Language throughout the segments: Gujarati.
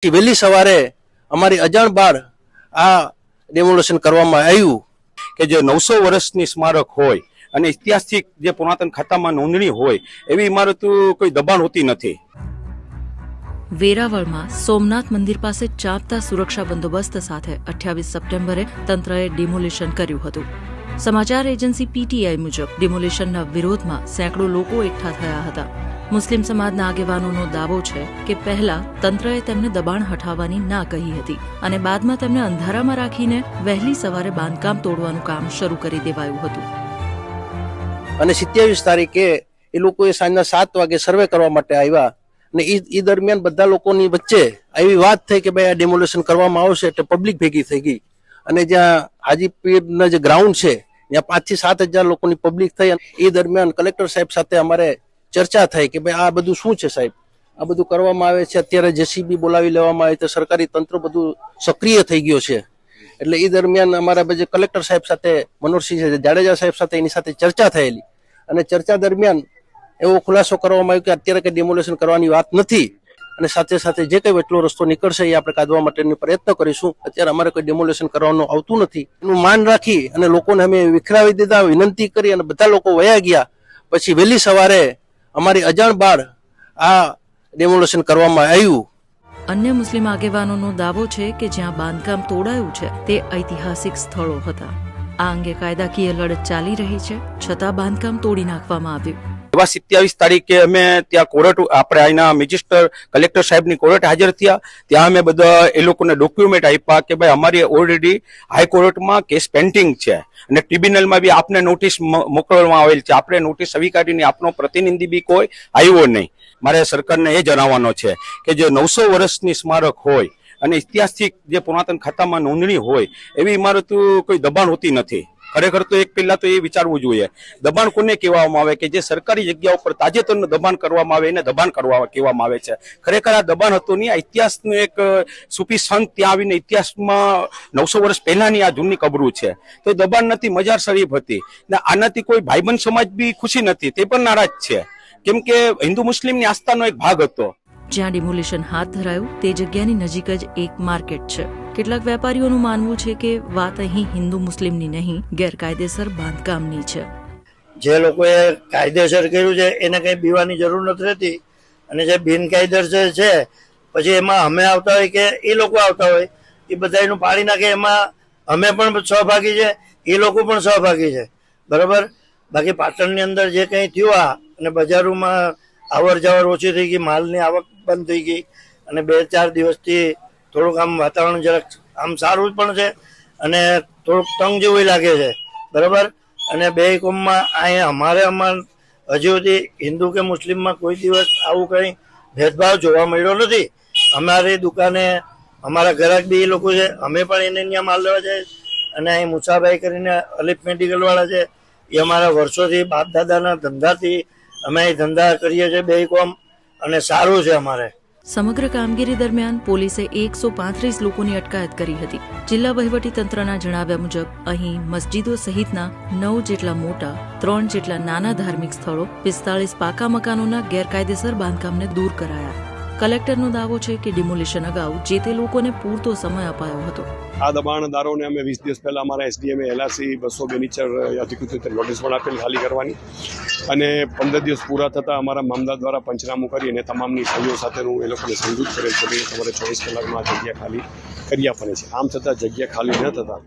વહેલી સવારે અમારી અજાણ બાર આ ડેમોલેશન કરવામાં આવ્યું કે જે 900 વર્ષની સ્મારક હોય અને ઇતિહાસથી જે પુરાતન ખાતામાં નોંધણી હોય એવી ઇમારતો કોઈ દબાણ હોતી નથી। વેરાવળમાં સોમનાથ મંદિર પાસે ચાંપતા સુરક્ષા બંદોબસ્ત સાથે 28 સપ્ટેમ્બરે તંત્રએ ડિમોલિશન કર્યું હતું। સમાચાર એજન્સી પીટીઆઈ મુજબ ડિમોલિશનના વિરોધમાં સેંકડો લોકો એકઠા થયા હતા। મુસ્લિમ સમાજના આગેવાનોનો દાવો છે કે પહેલા તંત્રએ તેમને દબાણ હટાવવાની ના કહી હતી અને બાદમાં તેમને અંધારામાં રાખીને વહેલી સવારે બાંધકામ તોડવાનું કામ શરૂ કરી દેવાયું હતું અને 27 તારીખે એ લોકોએ સાંજના 7 વાગે સર્વે કરવા માટે આવ્યા અને એ દરમિયાન બધા લોકોની વચ્ચે આવી વાત થઈ કે ભાઈ આ ડેમોલેશન કરવામાં આવશે એટલે પબ્લિક ભેગી થઈ ગઈ અને જ્યાં હાજીપીરના જે ગ્રાઉન્ડ છે ત્યાં 5 થી 7 હજાર લોકોની પબ્લિક થઈ। એ દરમિયાન કલેક્ટર સાહેબ સાથે અમારે ચર્ચા થઈ કે ભાઈ આ બધું શું છે સાહેબ, આ બધું કરવામાં આવે છે, અત્યારે જેસીબી બોલાવી લેવામાં આવે તો સરકારી તંત્ર બધું સક્રિય થઈ ગયો છે। એટલે એ દરમિયાન અમારા જે કલેક્ટર સાહેબ સાથે મનોહરસિંહ જાડેજા સાહેબ સાથે એની સાથે ચર્ચા થયેલી અને ચર્ચા દરમિયાન એવો ખુલાસો કરવામાં આવ્યો કે અત્યારે કંઈ ડેમોલેશન કરવાની વાત નથી અને સાથે સાથે જે કંઈ એટલો રસ્તો નીકળશે એ આપણે કાઢવા માટેનો પ્રયત્ન કરીશું। અત્યારે અમારે કોઈ ડેમોલેશન કરવાનું આવતું નથી એનું માન રાખી અને લોકોને અમે વિખરાવી દીધા, વિનંતી કરી અને બધા લોકો વયા ગયા। પછી વહેલી સવારે અમારી અજાણ બાર આ ડેમોલેશન કરવામાં આવ્યું। અન્ય મુસ્લિમ આગેવાનોનો દાવો છે કે જ્યાં બાંધકામ તોડાયું છે તે ઐતિહાસિક સ્થળો હતા। આ અંગે કાયદાકીય લડત ચાલી રહી છે, છતાં બાંધકામ તોડી નાખવામાં આવ્યું। એવા 27 તારીખે અમે ત્યાં કોર્ટ આપણે અહીંના મેજિસ્ટર કલેક્ટર સાહેબની કોર્ટ હાજર થયા। ત્યાં અમે બધા એ લોકોને ડોક્યુમેન્ટ આપ્યા કે ભાઈ અમારી ઓલરેડી હાઈકોર્ટમાં કેસ પેન્ડિંગ છે અને ટ્રિબ્યુનલમાં બી આપને નોટિસ મોકલવામાં આવેલ છે, આપણે નોટિસ સ્વીકારીને આપનો પ્રતિનિધિ બી કોઈ આવ્યો નહીં। મારે સરકારને એ જણાવવાનો છે કે જે 900 વર્ષની સ્મારક હોય અને ઇતિહાસથી જે પુરાતન ખાતામાં નોંધણી હોય એવી ઇમારતો કોઈ દબાણ હોતી નથી। ખરેખર તો એક પહેલા તો એ વિચારવું જોઈએ દબાણ કોને કહેવામાં આવે કે જે સરકારી જગ્યા ઉપર તાજેતરનું દબાણ કરવામાં આવે એને દબાણ કહેવામાં આવે છે। ખરેખર આ દબાણ હતું નહીં, આ ઇતિહાસનું એક સૂફી સંત ત્યાં આવીને ઇતિહાસમાં 900 વર્ષ પહેલાની આ જૂની કબરું છે તો દબાણ નથી, મજાર શરીફ હતી ને આનાથી કોઈ ભાઈબંધ સમાજ બી ખુશી નથી, તે પણ નારાજ છે કેમ કે હિન્દુ મુસ્લિમની આસ્થાનો એક ભાગ હતો। જ્યાં ડિમોલિશન હાથ ધરાયું તે જગ્યાની નજીક જ એક માર્કેટ છે। કેટલાક વેપારીઓનું માનવું છે કે વાત અહીં હિન્દુ મુસ્લિમની નહીં, ગેરકાયદેસર બાંધકામની છે। જે લોકોએ કાયદેસર કર્યું છે એને કંઈ બીવાની જરૂર નથી રહેતી અને જે બિનકાયદેસર છે પછી એમાં અમે આવતા હોય કે એ લોકો આવતા હોય એ બધા એનું પાડી નાખે, એમાં અમે પણ સહભાગી છે, એ લોકો પણ સહભાગી છે, બરાબર। બાકી પાટણની અંદર જે કંઈ થયું આ અને બજારોમાં આવર જવર ઓછી થઈ ગઈ, માલની આવક બંધ થઈ ગઈ અને 2-4 દિવસથી થોડુંક આમ વાતાવરણ જરાક આમ સારું પણ છે અને થોડુંક તંગ જેવું લાગે છે, બરાબર। અને બે કોમમાં અમારે હજુ સુધી હિન્દુ કે મુસ્લિમમાં કોઈ દિવસ આવું કંઈ ભેદભાવ જોવા મળ્યો નથી। અમારી દુકાને અમારા ગ્રાહક બી એ લોકો છે, અમે પણ એને ત્યાં માલ લેવા જાય અને અહીં મુસાભાઈ કરીને અલીફ મેડિકલવાળા છે એ અમારા વર્ષોથી બાપ દાદાના ધંધાથી અમે અહીં ધંધા કરીએ છીએ બે કોમ અને સારું છે અમારે। સમગ્ર કામગીરી દરમિયાન પોલીસે 135 લોકોની અટકાયત કરી હતી। જિલ્લા વહીવટી તંત્રના જણાવ્યા મુજબ અહીં મસ્જિદો સહિતના 9 જેટલા મોટા, 3 જેટલા નાના ધાર્મિક સ્થળો, 45 પાકા મકાનોના ગેરકાયદેસર બાંધકામને દૂર કરાયા। કલેક્ટરનો દાવો છે કે ડિમોલિશન અગાઉ જે તે લોકોને પૂરતો સમય અપાયો હતો। આ દબાણદારોને અમે 20 દિવસ પહેલા અમારા એસડીએમ એલઆરસી 202 નીચે અધિકૃત રીતે નોટિસ પણ આપેલ ખાલી કરવાની અને 15 દિવસ પૂરા થતાં અમારા મામદાર દ્વારા પંચનામું કરી અને તમામની સહીઓ સાથેનું એ લોકોને સમજૂત કરેલ છે કે તમારે 24 કલાકમાં આ જગ્યા ખાલી કરી આપવાની છે। આમ છતાં જગ્યા ખાલી ન થતાં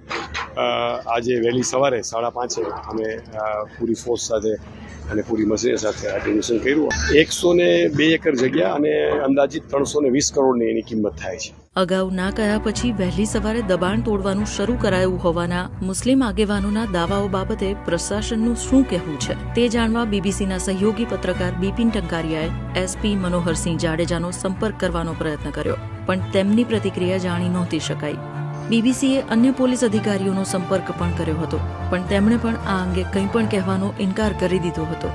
આજે વહેલી સવારે 5:30 અમે પૂરી ફોર્સ સાથે અને પૂરી મશીનરી સાથે આ ડોનેશન કર્યું। 102 એકર જગ્યા અને અંદાજિત 320 કરોડની એની કિંમત થાય છે। અગાઉ ના કહ્યા પછી વહેલી સવારે દબાણ તોડવાનું શરૂ કરાયું હોવાના મુસ્લિમ આગેવાનોના દાવાઓ બાબતે પ્રશાસનનું શું કહેવું છે તે જાણવા બીબીસીના સહયોગી પત્રકાર બિપિન ટંકારિયાએ એસપી મનોહરસિંહ જાડેજાનો સંપર્ક કરવાનો પ્રયત્ન કર્યો પણ તેમની પ્રતિક્રિયા જાણી નહોતી શકાઈ। બીબીસીએ અન્ય પોલીસ અધિકારીઓનો સંપર્ક પણ કર્યો હતો પણ તેમણે પણ આ અંગે કંઈ પણ કહેવાનો ઇનકાર કરી દીધો હતો।